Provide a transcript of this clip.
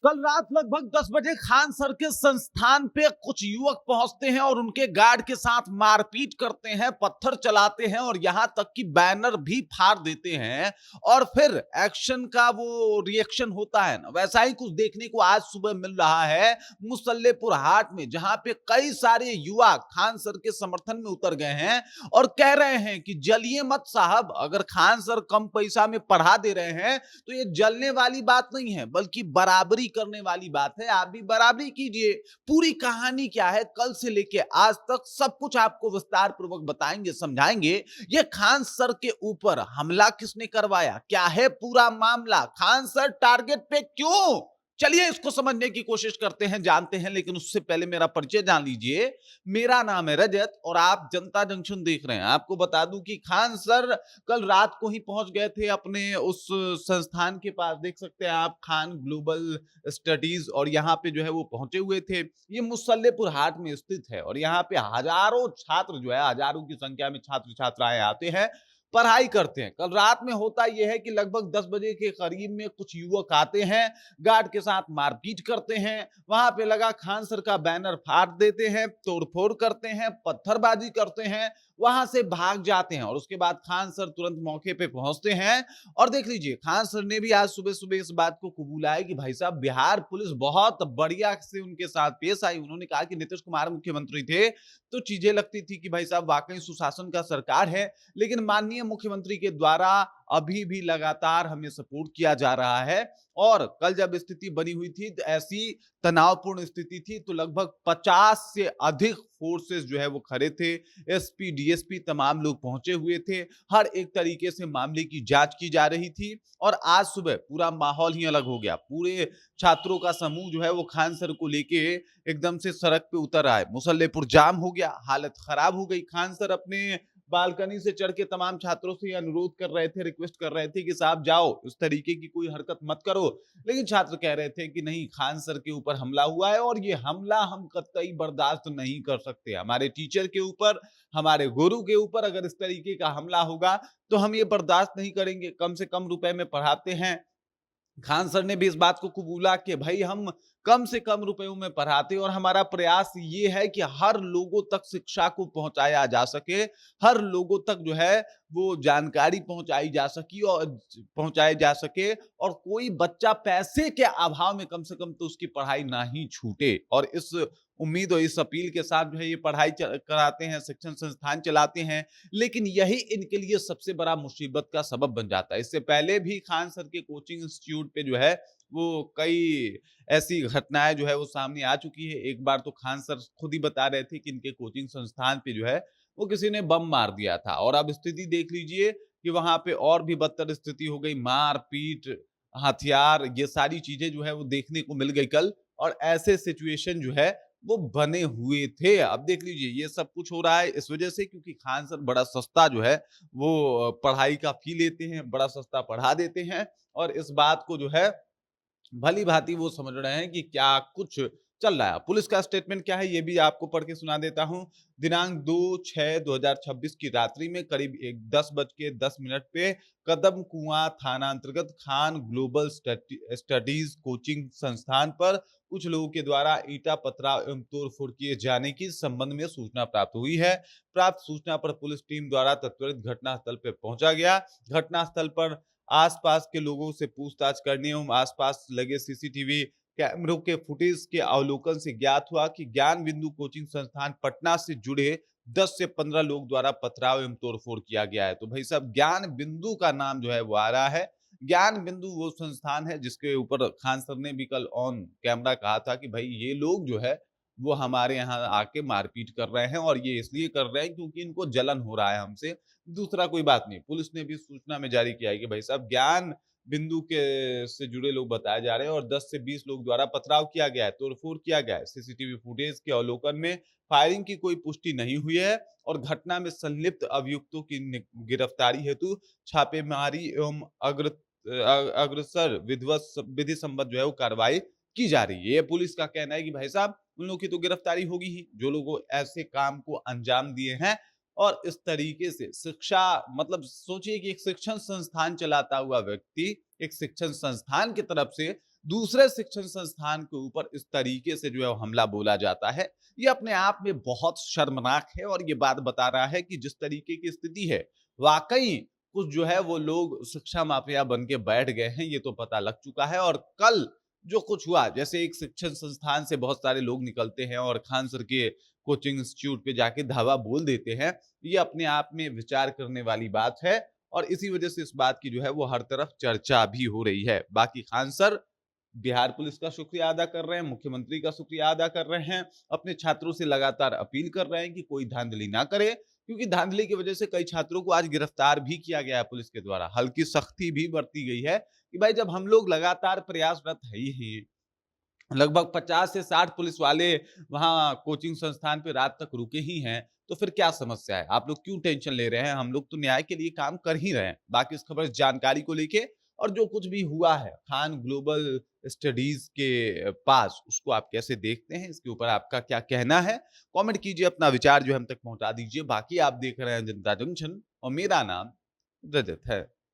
कल रात लगभग 10 बजे खान सर के संस्थान पे कुछ युवक पहुंचते हैं और उनके गार्ड के साथ मारपीट करते हैं, पत्थर चलाते हैं और यहां तक कि बैनर भी फाड़ देते हैं। और फिर एक्शन का वो रिएक्शन होता है ना, वैसा ही कुछ देखने को आज सुबह मिल रहा है मुसल्लेपुर हाट में, जहां पे कई सारे युवा खान सर के समर्थन में उतर गए हैं और कह रहे हैं कि जलिए मत साहब, अगर खान सर कम पैसा में पढ़ा दे रहे हैं तो ये जलने वाली बात नहीं है बल्कि बराबरी करने वाली बात है। आप भी बराबरी कीजिए। पूरी कहानी क्या है कल से लेके आज तक सब कुछ आपको विस्तार पूर्वक बताएंगे, समझाएंगे। ये खान सर के ऊपर हमला किसने करवाया, क्या है पूरा मामला, खान सर टारगेट पे क्यों, चलिए इसको समझने की कोशिश करते हैं, जानते हैं। लेकिन उससे पहले मेरा परिचय जान लीजिए। मेरा नाम है रजत और आप जनता जंक्शन देख रहे हैं। आपको बता दूं कि खान सर कल रात को ही पहुंच गए थे अपने उस संस्थान के पास। देख सकते हैं आप, खान ग्लोबल स्टडीज, और यहाँ पे जो है वो पहुंचे हुए थे। ये मुसल्लेपुर हाट में स्थित है और यहाँ पे हजारों छात्र जो है, हजारों की संख्या में छात्र छात्राएं आते हैं, पढ़ाई करते हैं। कल रात में होता यह है कि लगभग 10 बजे के करीब में कुछ युवक आते हैं, गार्ड के साथ मारपीट करते हैं, वहां पे लगा खान सर का बैनर फाड़ देते हैं, तोड़फोड़ करते हैं, पत्थरबाजी करते हैं, वहां से भाग जाते हैं। और उसके बाद खान सर तुरंत मौके पे पहुंचते हैं। और देख लीजिए, खान सर ने भी आज सुबह सुबह इस बात को कबूला है कि भाई साहब, बिहार पुलिस बहुत बढ़िया से उनके साथ पेश आई। उन्होंने कहा कि नीतीश कुमार मुख्यमंत्री थे तो चीजें लगती थी कि भाई साहब वाकई सुशासन का सरकार है, लेकिन माननीय मुख्यमंत्री के द्वारा अभी भी लगातार हमें सपोर्ट किया जा रहा है। और कल जब स्थिति बनी हुई थी, तो ऐसी तनावपूर्ण स्थिति थी, तो लगभग 50 से अधिक फोर्सेस जो है वो खड़े थे। एसपी डीएसपी तमाम लोग पहुंचे हुए थे। हर एक तरीके से मामले की जांच की जा रही थी। और आज सुबह पूरा माहौल ही अलग हो गया। पूरे छात्रों का समूह जो है वो खान सर को लेके एकदम से सड़क पे उतर आए। मुसल्लेपुर जाम हो गया, हालत खराब हो गई। खान सर अपने बालकनी से चढ़ के तमाम छात्रों से अनुरोध कर रहे थे, रिक्वेस्ट कर रहे थे कि साहब जाओ, इस तरीके की कोई हरकत मत करो। लेकिन छात्र कह रहे थे कि नहीं, खान सर के ऊपर हमला हुआ है और ये हमला हम कतई बर्दाश्त नहीं कर सकते। हमारे टीचर के ऊपर, हमारे गुरु के ऊपर अगर इस तरीके का हमला होगा तो हम ये बर्दाश्त नहीं करेंगे। कम से कम रुपए में पढ़ाते हैं। खान सर ने भी इस बात को कबूला कि भाई हम कम से कम रुपयों में पढ़ाते और हमारा प्रयास ये है कि हर लोगों तक शिक्षा को पहुंचाया जा सके, हर लोगों तक जो है वो जानकारी पहुंचाई जा सके और कोई बच्चा पैसे के अभाव में कम से कम तो उसकी पढ़ाई ना ही छूटे। और इस उम्मीद और इस अपील के साथ जो है ये पढ़ाई कराते हैं, शिक्षण संस्थान चलाते हैं। लेकिन यही इनके लिए सबसे बड़ा मुसीबत का सबब बन जाता है। इससे पहले भी खान सर के कोचिंग इंस्टीट्यूट पे जो है वो कई ऐसी घटनाएं जो है वो सामने आ चुकी है। एक बार तो खान सर खुद ही बता रहे थे कि इनके कोचिंग संस्थान पे जो है वो किसी ने बम मार दिया था। और अब स्थिति देख लीजिए कि वहां पे और भी बदतर स्थिति हो गई। मार पीट, हथियार, ये सारी चीजें जो है वो देखने को मिल गई कल। और ऐसे सिचुएशन जो है वो बने हुए थे। अब देख लीजिए, ये सब कुछ हो रहा है इस वजह से क्योंकि खान सर बड़ा सस्ता जो है वो पढ़ाई का फी लेते हैं, बड़ा सस्ता पढ़ा देते हैं। और इस बात को जो है भली भांति वो समझ रहे हैं कि क्या कुछ चल रहा है। पुलिस का स्टेटमेंट क्या है ये भी आपको पढ़ के सुना देता हूं। दिनांक 2/6/2026 की रात्रि में करीब 10:10 पे कदम कुआं थाना अंतर्गत खान ग्लोबल स्टडीज कोचिंग संस्थान पर कुछ लोगों के द्वारा ईटा पथराव एवं तोड़फोड़ किए जाने की संबंध में सूचना प्राप्त हुई है। प्राप्त सूचना पर पुलिस टीम द्वारा त्वरित घटनास्थल पर पहुंचा गया। घटनास्थल पर आसपास के लोगों से पूछताछ करने एवं आसपास लगे सीसीटीवी कैमरों के फुटेज के अवलोकन से ज्ञात हुआ कि ज्ञान बिंदु कोचिंग संस्थान पटना से जुड़े 10 से 15 लोग द्वारा पथराव एवं तोड़फोड़ किया गया है। तो भाई साहब, ज्ञान बिंदु का नाम जो है वो आ रहा है। ज्ञान बिंदु वो संस्थान है जिसके ऊपर खान सर ने भी कल ऑन कैमरा कहा था कि भाई ये लोग जो है वो हमारे यहाँ आके मारपीट कर रहे हैं और ये इसलिए कर रहे हैं क्योंकि इनको जलन हो रहा है हमसे, दूसरा कोई बात नहीं। पुलिस ने भी सूचना में जारी किया है कि भाई साहब, ज्ञान बिंदु के से जुड़े लोग बताए जा रहे हैं और 10 से 20 लोग द्वारा पथराव किया गया है, तोड़फोड़ किया गया है। सीसीटीवी फुटेज के अवलोकन में फायरिंग की कोई पुष्टि नहीं हुई है और घटना में संलिप्त अभियुक्तों की गिरफ्तारी हेतु छापेमारी एवं अग्रसर विधिवत विधि सम्मत जो है वो कार्रवाई की जा रही है। ये पुलिस का कहना है कि भाई साहब, उन लोगों की तो गिरफ्तारी होगी ही जो लोग ऐसे काम को अंजाम दिए हैं। और इस तरीके से शिक्षा, मतलब सोचिए कि एक शिक्षण संस्थान चलाता हुआ व्यक्ति एक शिक्षण संस्थान की तरफ से दूसरे शिक्षण संस्थान के ऊपर इस तरीके से जो है हमला बोला जाता है, ये अपने आप में बहुत शर्मनाक है और ये बात बता रहा है कि जिस तरीके की स्थिति है, वाक़ई कुछ जो है वो लोग शिक्षा माफिया बन के बैठ गए हैं, ये तो पता लग चुका है। और कल जो कुछ हुआ, जैसे एक शिक्षण संस्थान से बहुत सारे लोग निकलते हैं और खान सर के कोचिंग इंस्टीट्यूट पे जाके धावा बोल देते हैं, ये अपने आप में विचार करने वाली बात है और इसी वजह से इस बात की जो है वो हर तरफ चर्चा भी हो रही है। बाकी खान सर बिहार पुलिस का शुक्रिया अदा कर रहे हैं, मुख्यमंत्री का शुक्रिया अदा कर रहे हैं, अपने छात्रों से लगातार अपील कर रहे हैं कि कोई धांधली ना करे, क्योंकि धांधली की वजह से कई छात्रों को आज गिरफ्तार भी किया गया है पुलिस के द्वारा। हल्की सख्ती भी बरती गई है कि भाई जब हम लोग लगातार प्रयासरत है ही हैं, लगभग 50 से 60 पुलिस वाले वहाँ कोचिंग संस्थान पे रात तक रुके ही हैं, तो फिर क्या समस्या है? आप लोग क्यों टेंशन ले रहे हैं? हम लोग तो न्याय के लिए काम कर ही रहे हैं। बाकी इस खबर जानकारी को लेके और जो कुछ भी हुआ है खान ग्लोबल स्टडीज के पास, उसको आप कैसे देखते हैं? इसके ऊपर आपका क्या कहना है? कमेंट कीजिए, अपना विचार जो है हम तक पहुँचा दीजिए। बाकी आप देख रहे हैं जनता जंक्शन और मेरा नाम रजत है।